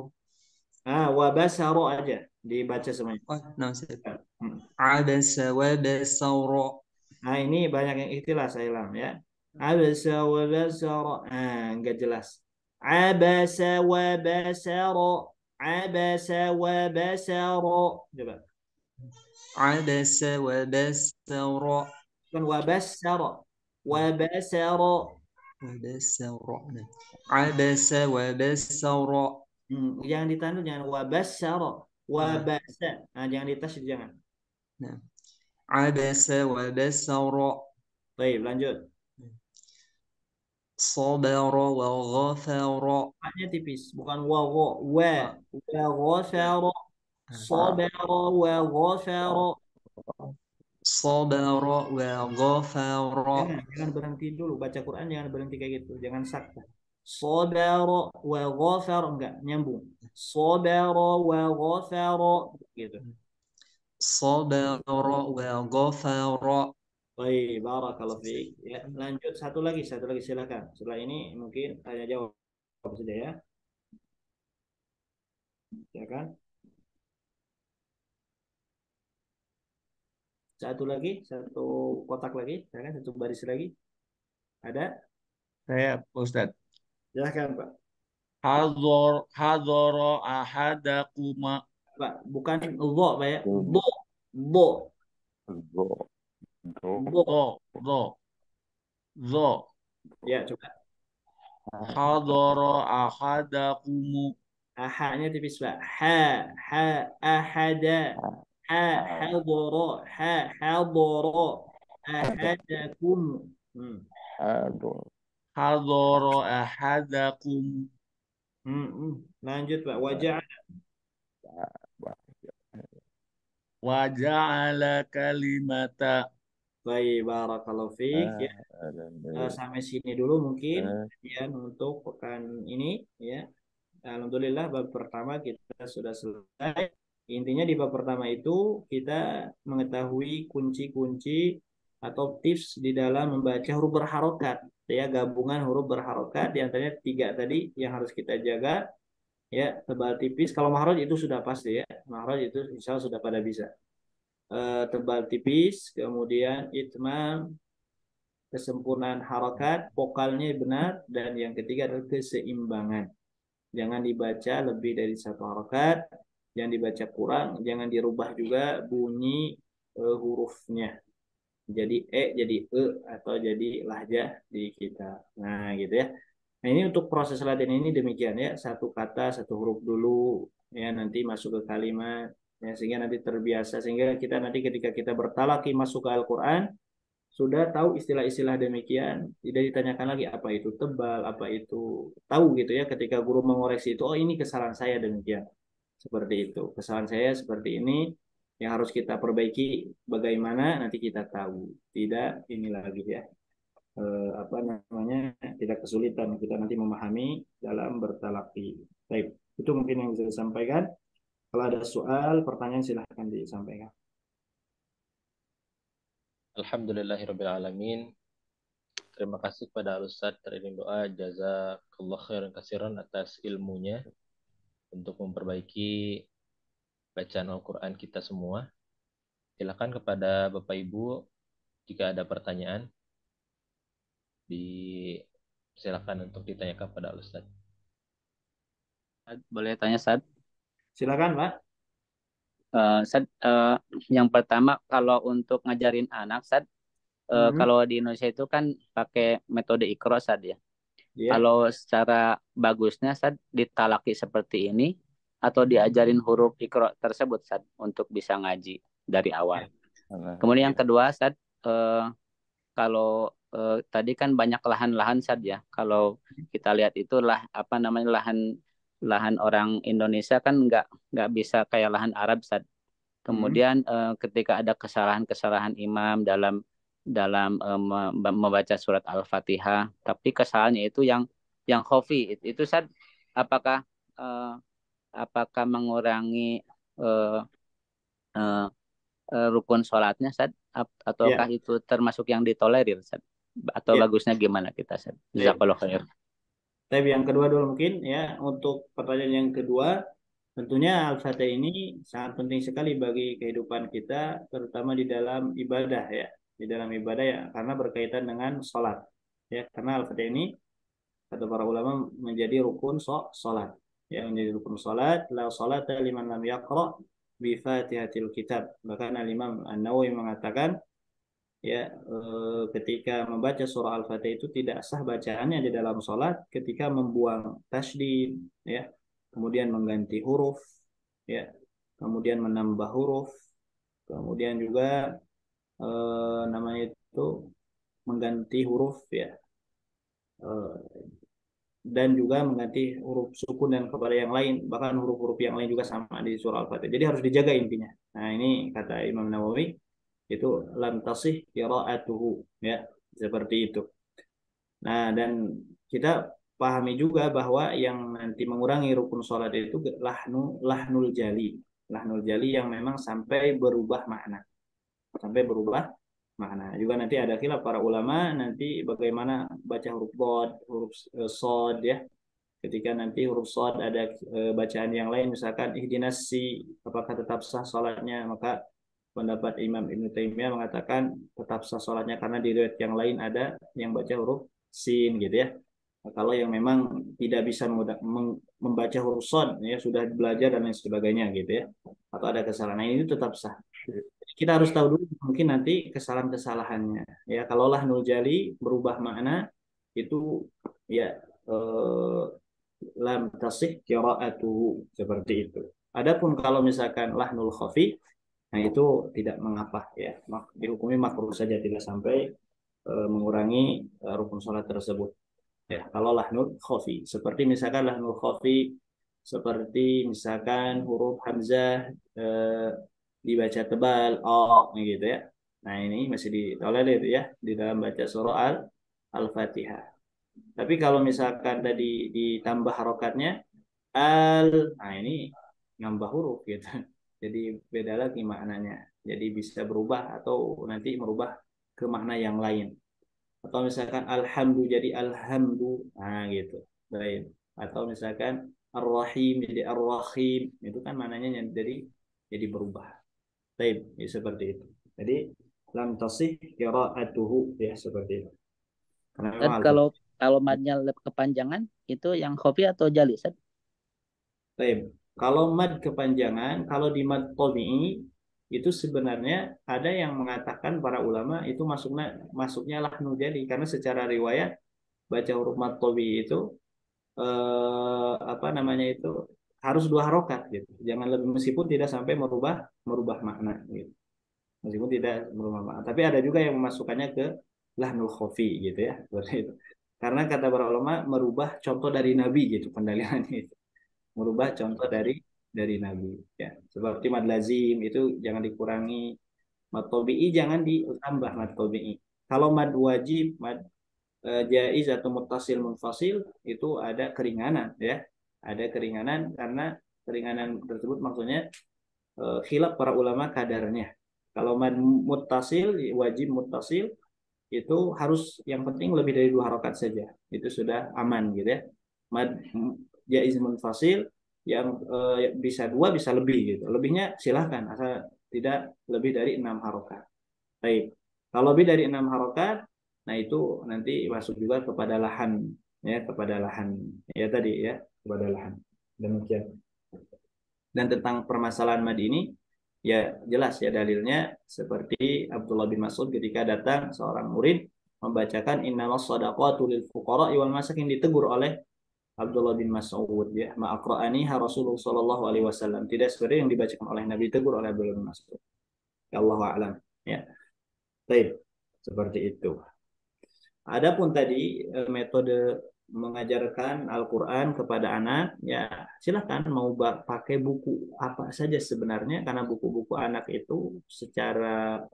A: Wa basara aja dibaca semuanya.
D: Oh, nah Ustaz.
A: Hmm.
D: Abasa wa basar.
A: Nah, ini banyak yang ikhtilas saya lam ya. Abasa wa basara. Enggak jelas. Abasa wa basara. Abasa wa basara. Coba.
D: Abasa wa basar.
A: Bukan wa basara. Wa basara.
D: Wa basar. Abasa wa basar.
A: Jangan ditanduk, jangan wa basara. Wa basa. Nah, jangan ditasydid jangan.
D: Nah. Abasa wa basar.
A: Baik, lanjut.
D: Sabara wa ghafara.
A: Haknya tipis, bukan wa gha. Wa ghafara. Sabara wa ghafara.
D: Sabara wa ghafara.
A: Jangan berhenti dulu baca Quran, jangan berhenti kayak gitu, jangan sakta. Sabara wa ghafara, enggak nyambung. Sabara wa ghafara gitu.
D: Sabara wa ghafara.
A: Baik, barakallahu fiik. Ya, lanjut satu lagi silakan. Setelah ini mungkin tanya jawab saja ya. Silakan. Satu lagi, satu kotak lagi, silakan, satu baris lagi. Ada?
B: Saya Pak Ustadz.
A: Silakan, Pak.
B: Hadhara ahadakuma.
A: Pak, bukan dho, Pak ya. Dho.
B: Zo.
A: Ya, coba.
B: Hadhara ahadakumu.
A: Ahanya tipis, Pak. Ahada. Hadara. Hadara. Ahadakum.
B: Hadhara ahadakum.
A: Lanjut, Pak.
B: Waja'ala kalimata.
A: Baik, barakallahu fiik ya. Sampai sini dulu mungkin ya untuk pekan ini ya. Alhamdulillah bab pertama kita sudah selesai. Intinya di bab pertama itu kita mengetahui kunci-kunci atau tips di dalam membaca huruf berharokat ya, gabungan huruf berharokat di antaranya 3 tadi yang harus kita jaga ya, tebal tipis. Kalau mahraj itu sudah pasti ya, mahraj itu insya Allah sudah pada bisa. Tebal tipis, kemudian itmam, kesempurnaan harokat, vokalnya benar, dan yang ketiga adalah keseimbangan. Jangan dibaca lebih dari 1 harokat, jangan dibaca kurang, jangan dirubah juga bunyi hurufnya. Jadi jadi atau jadi lahjah di kita. Nah gitu ya. Nah ini untuk proses latihan ini demikian ya. 1 kata, 1 huruf dulu, ya nanti masuk ke kalimat. Ya, sehingga nanti terbiasa, sehingga kita nanti ketika kita bertalaki masuk ke Al-Quran sudah tahu istilah-istilah demikian, tidak ditanyakan lagi apa itu tebal, apa itu, tahu gitu ya, ketika guru mengoreksi itu, oh ini kesalahan saya demikian, seperti itu, kesalahan saya seperti ini yang harus kita perbaiki, bagaimana nanti kita tahu, tidak ini lagi ya, tidak kesulitan kita nanti memahami dalam bertalaki. Baik, itu mungkin yang bisa disampaikan. Kalau ada soal, pertanyaan silahkan disampaikan.
C: Alhamdulillahirabbil alamin. terima kasih kepada Ustadz Teriring Doa, jazakallah khairan kasiran atas ilmunya untuk memperbaiki bacaan Al-Quran kita semua. Silakan kepada Bapak Ibu jika ada pertanyaan, silakan untuk ditanyakan kepada Ustadz.
I: Boleh tanya, Sad?
A: Silakan, Pak.
I: Sad, yang pertama kalau untuk ngajarin anak, Sad, kalau di Indonesia itu kan pakai metode Iqra, Sad ya.
A: Iya.
I: Kalau secara bagusnya, Sad, ditalaki seperti ini atau diajarin huruf Iqra tersebut, Sad, untuk bisa ngaji dari awal. Kemudian yang kedua, Sad, kalau tadi kan banyak lahan-lahan, Sad ya. Kalau kita lihat itulah apa namanya lahan orang Indonesia kan nggak bisa kayak lahan Arab, Sad. Kemudian ketika ada kesalahan-kesalahan imam dalam membaca surat Al-Fatihah, tapi kesalahannya itu yang khafi itu, Sad, apakah mengurangi rukun sholatnya, Sad, ataukah itu termasuk yang ditolerir, Sad? Atau bagusnya gimana kita, Sad? Jazakallahu khair.
A: Tapi yang kedua dulu mungkin ya, untuk pertanyaan yang kedua, tentunya Al-Fatihah ini sangat penting sekali bagi kehidupan kita, terutama di dalam ibadah ya. Di dalam ibadah ya, karena berkaitan dengan sholat. Ya, karena Al-Fatihah ini, kata para ulama, menjadi rukun sholat. Ya, menjadi rukun sholat. La sholata liman lam yaqra' bi Fatihatil Kitab. Bahkan Al-Imam An-Nawawi mengatakan, ya, ketika membaca surah Al-Fatihah itu tidak sah bacaannya di dalam sholat ketika membuang tasydid, ya, kemudian mengganti huruf, ya, kemudian menambah huruf, kemudian juga namanya itu mengganti huruf, ya, dan juga mengganti huruf sukun dan kepada yang lain, bahkan huruf-huruf yang lain juga sama di surah Al-Fatihah. Jadi harus dijaga intinya. Nah, ini kata Imam Nawawi, itu lam tasih qiraatuhu, ya, seperti itu. Nah, dan kita pahami juga bahwa yang nanti mengurangi rukun sholat itu lahnul jali yang memang sampai berubah makna, juga nanti ada khilaf para ulama nanti bagaimana baca huruf bod, huruf sod, ya, ketika nanti huruf sod ada bacaan yang lain, misalkan ihdinas si, apakah tetap sah sholatnya? Maka pendapat Imam Ibnu Taimiyah mengatakan tetap sah sholatnya karena di riwayat yang lain ada yang baca huruf sin, gitu ya. Nah, kalau yang memang tidak bisa membaca huruf sod, ya, sudah belajar dan lain sebagainya, gitu ya, atau ada kesalahan, ini tetap sah. Kita harus tahu dulu mungkin nanti kesalahan-kesalahannya, ya. Kalau lahnul jali berubah makna itu, ya, lam tasih qiraatuhu, seperti itu. Adapun kalau misalkan lahnul khafi, nah itu tidak mengapa, ya, dihukumi makruh saja, tidak sampai mengurangi rukun sholat tersebut. Ya, kalau lahnul khafi, seperti misalkan lahnul khafi, seperti misalkan huruf hamzah dibaca tebal, gitu ya. Nah, ini masih ditolerir ya di dalam baca surah Al-Fatihah. Tapi kalau misalkan tadi ditambah harokatnya nah ini nambah huruf gitu. Jadi beda lagi maknanya. Jadi bisa berubah atau nanti merubah ke makna yang lain. Atau misalkan alhamdu jadi alhamdu, nah gitu. Baik. Atau misalkan ar-rahim jadi ar-rahim, itu kan maknanya jadi berubah. Baik, ya, seperti itu. Jadi lam tasih qiraatuhu, ya, seperti itu.
G: Dan kalau madnya kepanjangan itu yang khafi atau jali, Ustaz?
A: Baik. Kalau mad kepanjangan, kalau di mad tabi'i itu sebenarnya ada yang mengatakan para ulama itu masuknya lahnul jali, karena secara riwayat baca huruf mad tabi'i itu harus 2 harokat gitu. Jangan lebih, meskipun tidak sampai merubah makna gitu. Meskipun tidak merubah makna. Tapi ada juga yang memasukkannya ke lahnul khafi gitu ya, seperti itu. Karena kata para ulama merubah contoh dari Nabi gitu pendalilannya itu. Merubah contoh dari Nabi, ya. Seperti mad lazim itu jangan dikurangi, mad tabi'i jangan ditambah mad tabi'i. Kalau mad wajib, mad jaiz atau muttasil munfasil itu ada keringanan, ya. Ada keringanan, karena keringanan tersebut maksudnya khilaf para ulama kadarnya. Kalau mad muttasil, wajib muttasil itu harus yang penting lebih dari 2 harokat saja. Itu sudah aman gitu ya. Mad jaiz munfasil yang bisa 2 bisa lebih gitu. Lebihnya silahkan asal tidak lebih dari 6 harokat. Baik. Kalau lebih dari 6 harokat, nah itu nanti masuk juga kepada lahan ya, kepada lahan ya tadi ya, kepada lahan. Demikian. Dan tentang permasalahan mad ini ya jelas ya dalilnya seperti Abdullah bin Mas'ud ketika datang seorang murid membacakan innamas shadaqatu lil fuqara wal masakin, ditegur oleh Abdullah bin Mas'ud ya, ma'aqra'aniha Rasulullah sallallahu alaihi wasallam, tidak seperti yang dibacakan oleh Nabi, ditegur oleh Abdullah bin Mas'ud. Ya Allah a'lam ya. Baik, seperti itu. Adapun tadi metode mengajarkan Al-Quran kepada anak, ya silakan mau pakai buku apa saja sebenarnya, karena buku-buku anak itu secara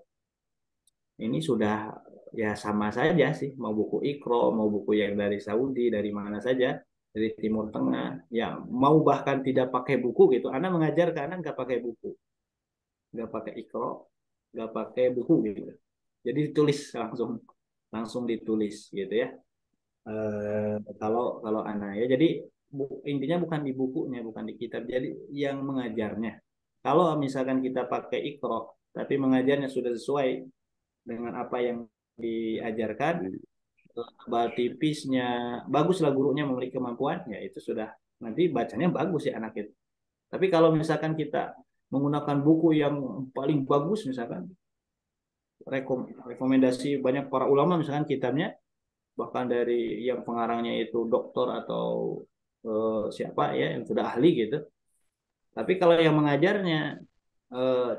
A: ini sudah ya sama saja sih, mau buku Iqra, mau buku yang dari Saudi, dari mana saja, dari Timur Tengah, ya mau bahkan tidak pakai buku gitu, anak mengajar ke anak nggak pakai buku, nggak pakai Iqra, nggak pakai buku gitu, jadi ditulis langsung langsung ditulis gitu ya. Kalau anak ya, jadi intinya bukan di bukunya, bukan di kitab, jadi yang mengajarnya. Kalau misalkan kita pakai Iqra tapi mengajarnya sudah sesuai dengan apa yang diajarkan, tebal tipisnya baguslah, gurunya memiliki kemampuan, ya itu sudah nanti bacanya bagus ya anak itu. Tapi kalau misalkan kita menggunakan buku yang paling bagus, misalkan rekomendasi banyak para ulama, misalkan kitabnya bahkan dari yang pengarangnya itu doktor atau siapa ya yang sudah ahli gitu. Tapi kalau yang mengajarnya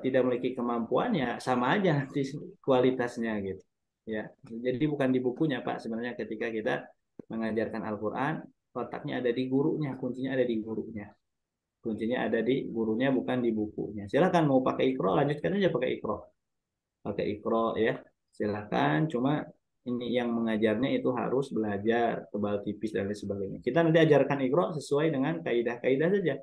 A: tidak memiliki kemampuan, ya sama aja nanti kualitasnya gitu. Ya, jadi bukan di bukunya Pak. Sebenarnya ketika kita mengajarkan Al-Quran, letaknya ada di gurunya, kuncinya ada di gurunya. Kuncinya ada di gurunya, bukan di bukunya. Silakan mau pakai Iqra, lanjutkan aja pakai Iqra. Pakai Iqra ya, silakan. Cuma ini yang mengajarnya itu harus belajar tebal tipis dan lain sebagainya. Kita nanti ajarkan Iqra sesuai dengan kaidah-kaidah saja.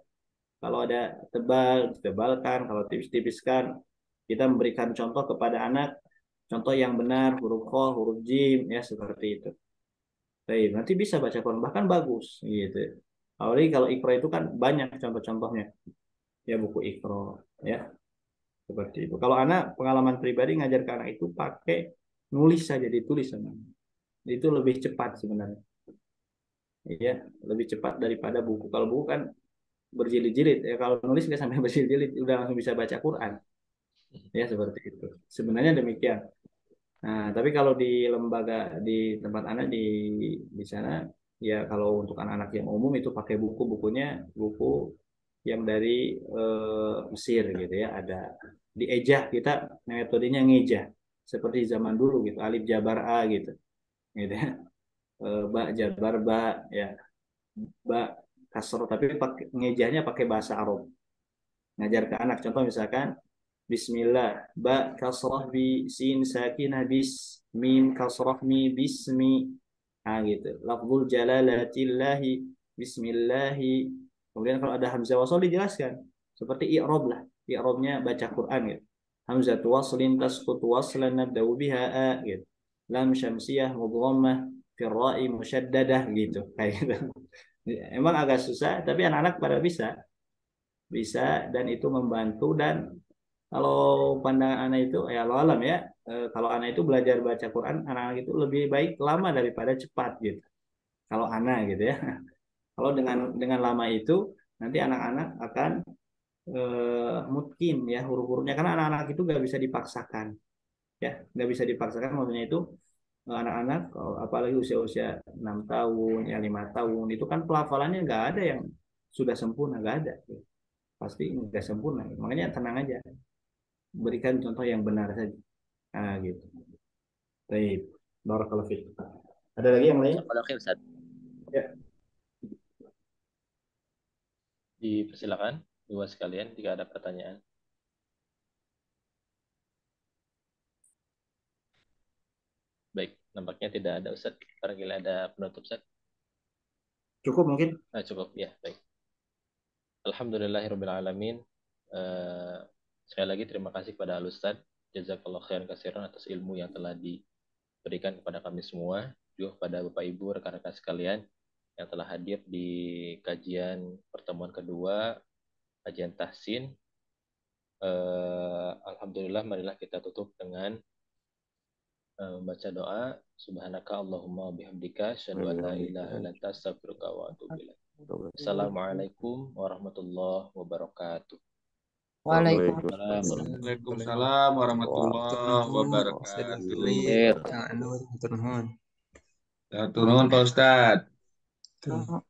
A: Kalau ada tebal, ditebalkan. Kalau tipis-tipiskan. Kita memberikan contoh kepada anak, contoh yang benar, huruf kha, huruf jim, ya seperti itu. Baik, nanti bisa baca Quran, bahkan bagus, gitu. Apalagi kalau Iqra itu kan banyak contoh-contohnya. Ya buku Iqra, ya seperti itu. Kalau anak pengalaman pribadi ngajar ke anak itu pakai nulis saja, ditulis sama. Itu lebih cepat sebenarnya. Ya, lebih cepat daripada buku. Kalau buku kan berjilid-jilid, ya kalau nulis nggak sampai berjilid-jilid, udah langsung bisa baca Quran. Ya seperti itu. Sebenarnya demikian. Nah, tapi kalau di lembaga, di tempat anak di sana, ya kalau untuk anak-anak yang umum itu pakai buku-bukunya, buku yang dari Mesir gitu ya. Ada diejah, kita metodenya ngejah seperti zaman dulu gitu, alif jabar a gitu, gitu ya. Ba jabar ba, ya ba kasroh, tapi pakai ngejahnya pakai bahasa Arab. Ngajar ke anak, contoh misalkan Bismillah, ba kasroh bi, sin sakinah bis, min kasroh mi bismi, ah gitu. Lafzul jalalatillahi, Bismillahi. Kemudian kalau ada hamzah wasol dijelaskan seperti i'rab lah, i'rabnya baca Quran gitu. Hamzah waslin tasqutu waslan nabda'u biha a gitu. Lam syamsiyah mudghammah fi ra'i musyaddadah gitu, kayak gitu. Emang agak susah, tapi anak-anak pada bisa, dan itu membantu. Dan kalau pandangan anak itu ya Allah alam ya, kalau anak itu belajar baca Quran, anak-anak itu lebih baik lama daripada cepat gitu. Kalau anak gitu ya. Kalau dengan lama itu nanti anak-anak akan mungkin ya huruf-hurufnya, karena anak-anak itu nggak bisa dipaksakan ya, nggak bisa dipaksakan, maksudnya itu anak-anak apalagi usia-usia 6 tahun ya 5 tahun itu kan pelafalannya nggak ada yang sudah sempurna, nggak ada, pasti nggak sempurna, makanya tenang aja, berikan contoh yang benar saja, nah gitu. Baik, barakallahu fiik. Ada lagi yang lain? Ya.
C: Dipersilakan dua sekalian jika ada pertanyaan. Baik, nampaknya tidak ada Ustaz. Barangkali ada penutup Ustaz.
A: Cukup mungkin?
C: Cukup ya, baik. Alhamdulillahirabbil alamin. Sekali lagi terima kasih kepada Al Ustaz. Jazakallahu khairan katsiran atas ilmu yang telah berikan kepada kami semua, juga kepada Bapak Ibu, rekan-rekan sekalian yang telah hadir di kajian pertemuan kedua, kajian tahsin. Alhamdulillah, marilah kita tutup dengan membaca doa. Subhanaka Allahumma bihamdika asyhadu an la ilaha illa anta astaghfiruka wa atubu ilaik. Assalamualaikum warahmatullahi wabarakatuh.
F: Waalaikumsalam.
B: Waalaikumsalam warahmatullahi wabarakatuh.
D: Nuhun.
B: Ya, turun Pak Ustadz.
D: Tuh.